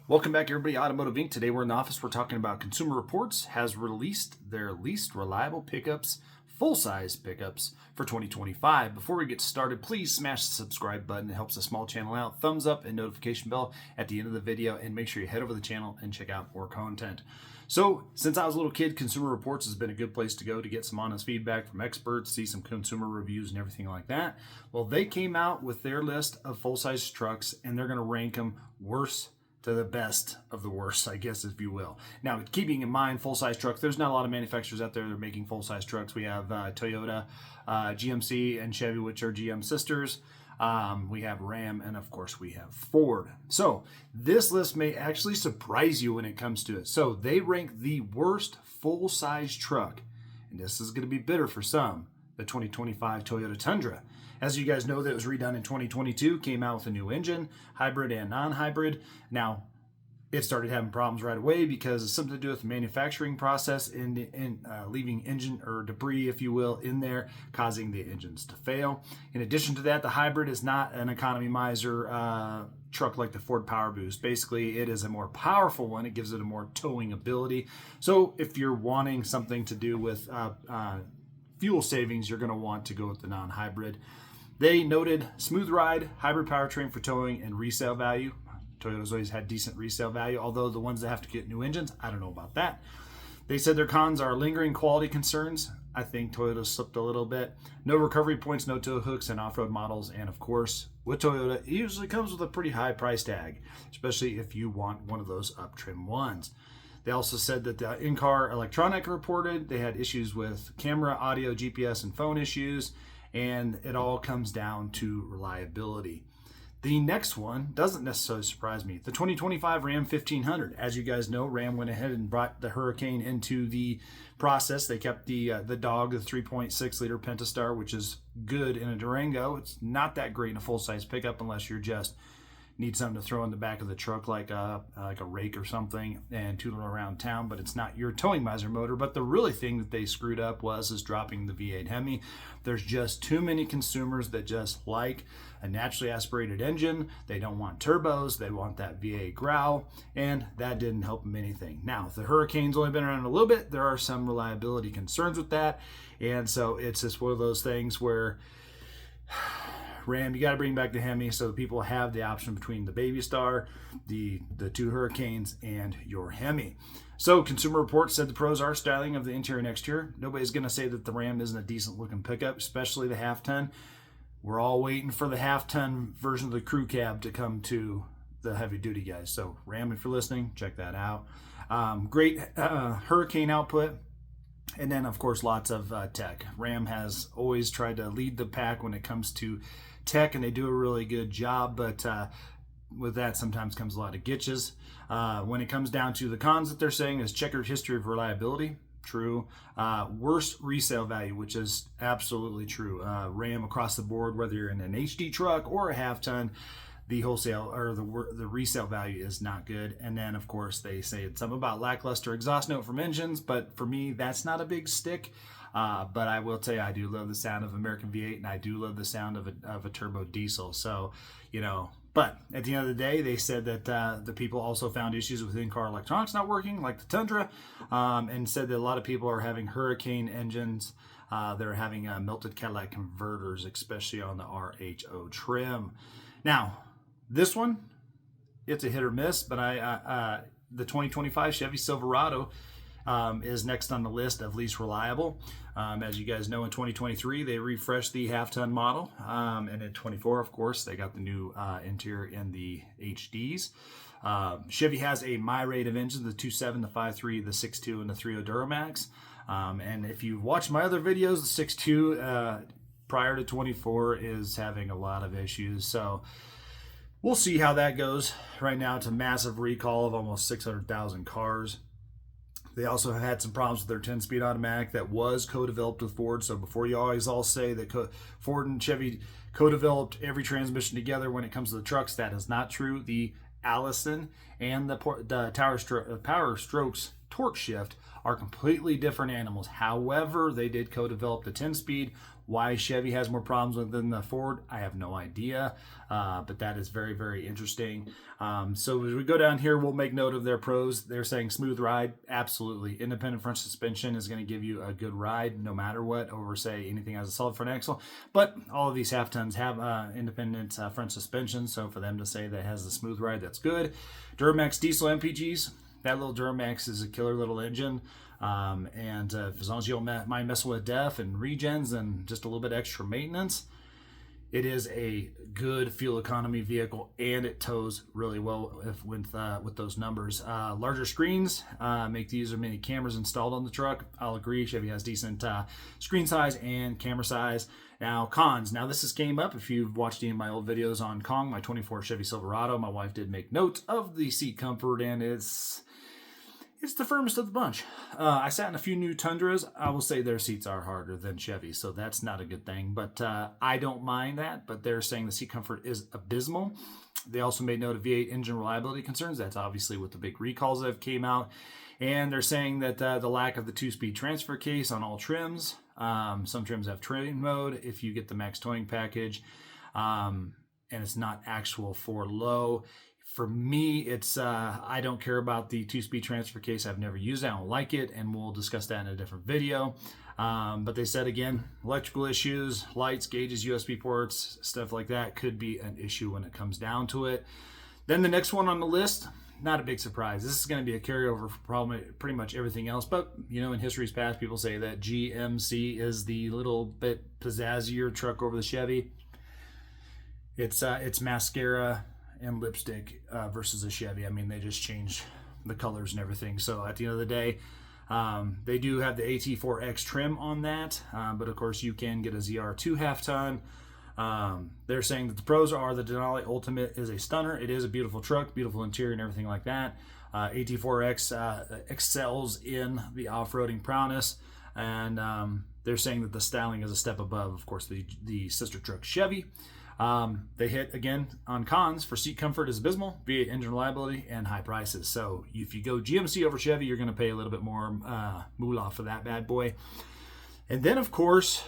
Welcome back, everybody. Automotive Inc. Today we're in the office. We're talking about Consumer Reports has released their least reliable pickups, full-size pickups for 2025. Before we get started, please smash the subscribe button. It helps the small channel out. Thumbs up and notification bell at the end of the video, and make sure you head over to the channel and check out more content. So, since I was a little kid, Consumer Reports has been a good place to go to get some honest feedback from experts, see some consumer reviews and everything like that. Well, they came out with their list of full-size trucks, and they're going to rank them worst to the best of the worst, I guess, if you will. Now, keeping in mind full-size trucks, there's not a lot of manufacturers out there that are making full-size trucks. We have Toyota, GMC, and Chevy, which are GM sisters. We have Ram, and of course we have Ford. So this list may actually surprise you when it comes to it. So they rank the worst full-size truck, and this is going to be bitter for some, the 2025 Toyota Tundra. As you guys know, that was redone in 2022, came out with a new engine, hybrid and non-hybrid. Now, it started having problems right away because it's something to do with the manufacturing process and leaving engine or debris, if you will, in there, causing the engines to fail. In addition to that, the hybrid is not an economy miser truck like the Ford Power Boost. Basically, it is a more powerful one. It gives it a more towing ability. So if you're wanting something to do with fuel savings, you're going to want to go with the non-hybrid. They noted smooth ride, hybrid powertrain for towing, and resale value. Toyota's always had decent resale value, although the ones that have to get new engines, I don't know about that. They said their cons are lingering quality concerns. I think Toyota slipped a little bit. No recovery points, no tow hooks, and off-road models. And of course, with Toyota, it usually comes with a pretty high price tag, especially if you want one of those up-trim ones. They also said that the in-car electronic reported they had issues with camera, audio, GPS, and phone issues, and it all comes down to reliability. The next one doesn't necessarily surprise me. The 2025 Ram 1500. As you guys know, Ram went ahead and brought the Hurricane into the process. They kept the dog, the 3.6 liter Pentastar, which is good in a Durango. It's not that great in a full-size pickup unless you're just need something to throw in the back of the truck like a rake or something and tootle around town, but it's not your towing miser motor. But the really thing that they screwed up is dropping the V8 Hemi. There's just too many consumers that just like a naturally aspirated engine. They don't want turbos. They want that V8 growl, and that didn't help them anything. Now, the Hurricane's only been around a little bit. There are some reliability concerns with that, and so it's just one of those things where Ram, you got to bring back the Hemi so that people have the option between the Baby Star, the two Hurricanes, and your Hemi. So Consumer Reports said the pros are styling of the interior and exterior. Nobody's going to say that the Ram isn't a decent looking pickup, especially the half-ton. We're all waiting for the half-ton version of the crew cab to come to the heavy-duty guys. So Ram, if you're listening, check that out. Great Hurricane output. And then, of course, lots of tech. Ram has always tried to lead the pack when it comes to tech, and they do a really good job, but with that sometimes comes a lot of glitches. When it comes down to the cons that they're saying is checkered history of reliability. True. Worst resale value, which is absolutely true. Ram across the board, whether you're in an HD truck or a half-ton, the wholesale or the resale value is not good. And then, of course, they say it's something about lackluster exhaust note from engines, but for me, that's not a big stick. But I will tell you, I do love the sound of American V8, and I do love the sound of a turbo diesel. So, but at the end of the day, they said that the people also found issues with in-car electronics not working, like the Tundra, and said that a lot of people are having Hurricane engines. They're having melted Cadillac converters, especially on the RHO trim. Now, this one, it's a hit or miss, but the 2025 Chevy Silverado is next on the list of least reliable. As you guys know, in 2023, they refreshed the half-ton model. And in 24, of course, they got the new interior in the HDs. Chevy has a my rate of engines, the 2.7, the 5.3, the 6.2, and the 3.0 Duramax. And if you've watched my other videos, the 6.2 prior to 24 is having a lot of issues. So we'll see how that goes. Right now, it's a massive recall of almost 600,000 cars. They also had some problems with their 10-speed automatic that was co-developed with Ford. So before you always all say that Ford and Chevy co-developed every transmission together when it comes to the trucks, that is not true. The Allison and the Power Strokes torque shift are completely different animals. However, they did co-develop the 10-speed Why Chevy has more problems than the Ford, I have no idea, but that is very, very interesting. So as we go down here, we'll make note of their pros. They're saying smooth ride, absolutely. Independent front suspension is going to give you a good ride no matter what, over say anything has a solid front axle. But all of these half tons have independent front suspension, so for them to say that it has a smooth ride, that's good. Duramax diesel MPGs, that little Duramax is a killer little engine. As long as you don't mind messing with DEF and regens and just a little bit extra maintenance, it is a good fuel economy vehicle, and it tows really well with those numbers. Larger screens make the user many cameras installed on the truck. I'll agree, Chevy has decent screen size and camera size. Now, cons. Now, this came up if you've watched any of my old videos on Kong, my 24 Chevy Silverado. My wife did make note of the seat comfort, and it's the firmest of the bunch. I sat in a few new Tundras. I will say their seats are harder than Chevy, so that's not a good thing. But I don't mind that, but they're saying the seat comfort is abysmal. They also made note of V8 engine reliability concerns. That's obviously with the big recalls that have came out. And they're saying that the lack of the 2-speed transfer case on all trims. Some trims have train mode if you get the max towing package. And it's not actual for low. For me, it's I don't care about the 2-speed transfer case. I've never used it. I don't like it, and we'll discuss that in a different video. But they said, again, electrical issues, lights, gauges, USB ports, stuff like that could be an issue when it comes down to it. Then the next one on the list, not a big surprise. This is going to be a carryover for probably pretty much everything else. But, you know, in history's past, people say that GMC is the little bit pizzazzier truck over the Chevy. It's mascara and lipstick versus a Chevy. I mean, they just changed the colors and everything. So at the end of the day, they do have the AT4X trim on that, but of course you can get a ZR2 half ton. They're saying that the pros are the Denali Ultimate is a stunner. It is a beautiful truck, beautiful interior and everything like that. AT4X excels in the off-roading prowess, and they're saying that the styling is a step above, of course, the sister truck Chevy. They hit again on cons for seat comfort is abysmal, V8 engine reliability, and high prices. So if you go GMC over Chevy, you're going to pay a little bit more moolah for that bad boy. And then, of course,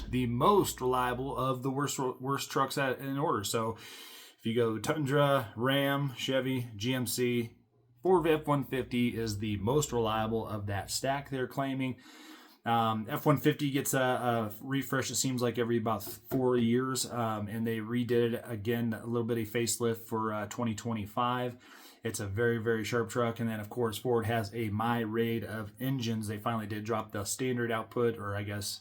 the most reliable of the worst trucks in order. So if you go Tundra, Ram, Chevy, GMC, Ford F-150 is the most reliable of that stack they're claiming. F-150 gets a refresh, it seems like, every about 4 years, and they redid it again, a little bit of facelift for 2025. It's a very, very sharp truck. And then, of course, Ford has a myriad of engines. They finally did drop the standard output, or I guess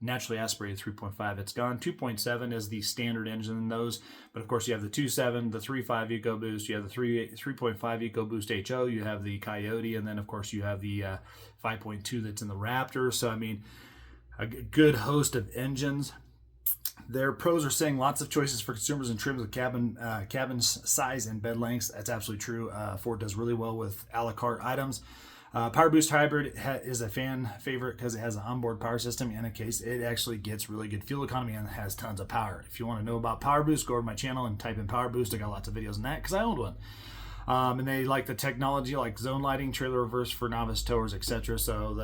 naturally aspirated 3.5. It's gone. 2.7 is the standard engine in those. But of course, you have the 2.7, the 3.5 EcoBoost, you have the 3.5 EcoBoost HO, you have the Coyote, and then of course you have the 5.2 that's in the Raptor. So I mean, a good host of engines. Their pros are saying lots of choices for consumers in terms of cabin size and bed lengths. That's absolutely true. Ford does really well with a la carte items. Power Boost Hybrid is a fan favorite because it has an onboard power system. In a case, it actually gets really good fuel economy and has tons of power. If you want to know about Power Boost, go over to my channel and type in Power Boost. I got lots of videos on that because I owned one. And they like the technology like zone lighting, trailer reverse for novice towers, etc. So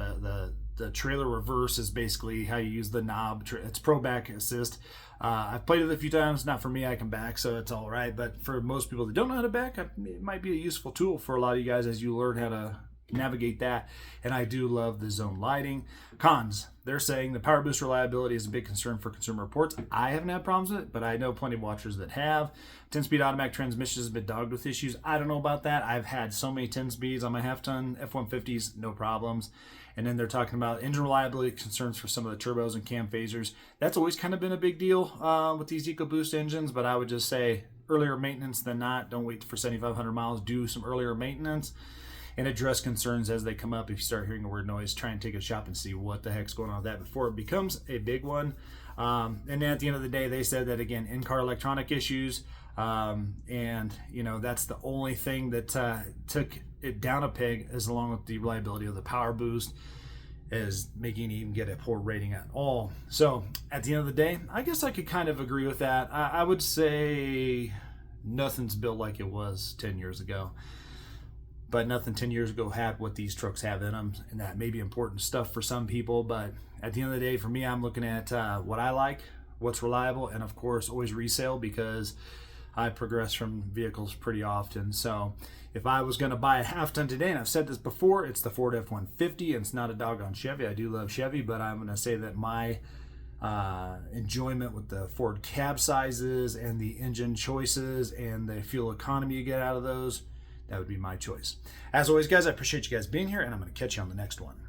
the trailer reverse is basically how you use the knob. It's pro back assist. I've played it a few times. Not for me, I can back, so it's all right. But for most people that don't know how to back, it might be a useful tool for a lot of you guys as you learn how to navigate that. And I do love the zone lighting. Cons, they're saying the Power Boost reliability is a big concern for Consumer Reports. I haven't had problems with it, but I know plenty of watchers that have. 10-speed automatic transmission has been dogged with issues. I don't know about that. I've had so many 10 speeds on my half-ton F-150s, no problems. And then they're talking about engine reliability concerns for some of the turbos and cam phasers. That's always kind of been a big deal with these EcoBoost engines, but I would just say earlier maintenance than not. Don't wait for 7,500 miles. Do some earlier maintenance and address concerns as they come up. If you start hearing a weird noise, try and take a shop and see what the heck's going on with that before it becomes a big one. And then at the end of the day, they said that, again, in-car electronic issues, and, you know, that's the only thing that took it down a peg, as along with the reliability of the Power Boost, is making it even get a poor rating at all. So at the end of the day, I guess I could kind of agree with that. I would say nothing's built like it was 10 years ago. but nothing 10 years ago had what these trucks have in them, and that may be important stuff for some people. But at the end of the day, for me, I'm looking at what I like, what's reliable, and of course always resale, because I progress from vehicles pretty often. So if I was going to buy a half ton today, and I've said this before, it's the Ford F-150, and it's not a doggone Chevy. I do love Chevy, but I'm going to say that my enjoyment with the Ford cab sizes and the engine choices and the fuel economy you get out of those, that would be my choice. As always, guys, I appreciate you guys being here, and I'm going to catch you on the next one.